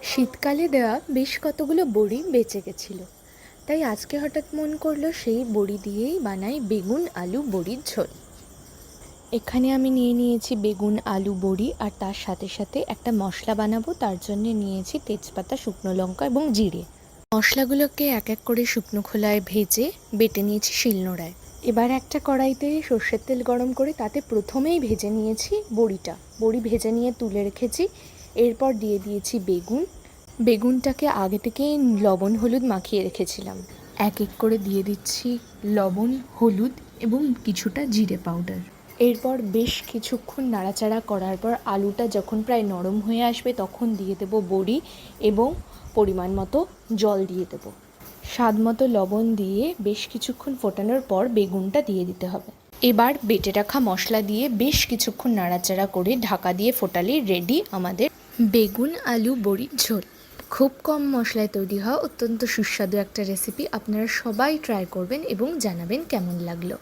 শীতকালে দেওয়া বেশ কতগুলো বড়ি বেঁচে গেছিলো, তাই আজকে হঠাৎ মন করলো সেই বড়ি দিয়েই বানাই বেগুন আলু বড়ির ঝোল। এখানে আমি নিয়ে নিয়েছি বেগুন আলু বড়ি, আর তার সাথে সাথে একটা মশলা বানাবো। তার জন্য নিয়েছি তেজপাতা, শুকনো লঙ্কা এবং জিরে। মশলাগুলোকে এক এক করে শুকনো খোলায় ভেজে বেটে নিয়েছি শিলনোড়ায়। এবার একটা কড়াইতে সর্ষের তেল গরম করে তাতে প্রথমেই ভেজে নিয়েছি বড়ি ভেজে নিয়ে তুলে রেখেছি। এরপর দিয়ে দিয়েছি বেগুনটাকে আগে থেকেই লবণ হলুদ মাখিয়ে রেখেছিলাম। এক এক করে দিয়ে দিচ্ছি লবণ, হলুদ এবং কিছুটা জিরে পাউডার। এরপর বেশ কিছুক্ষণ নাড়াচাড়া করার পর আলুটা যখন প্রায় নরম হয়ে আসবে তখন দিয়ে দেবো বড়ি এবং পরিমাণ মতো জল দিয়ে দেবো। স্বাদ মতো লবণ দিয়ে বেশ কিছুক্ষণ ফোটানোর পর বেগুনটা দিয়ে দিতে হবে। এবার বেটে রাখা মশলা দিয়ে বেশ কিছুক্ষণ নাড়াচাড়া করে ঢাকা দিয়ে ফোটালেই রেডি আমাদের বেগুন আলু বড়ির ঝোল। খুব কম মশলায় তৈরি হওয়া অত্যন্ত সুস্বাদু একটা রেসিপি। আপনারা সবাই ট্রাই করবেন এবং জানাবেন কেমন লাগলো।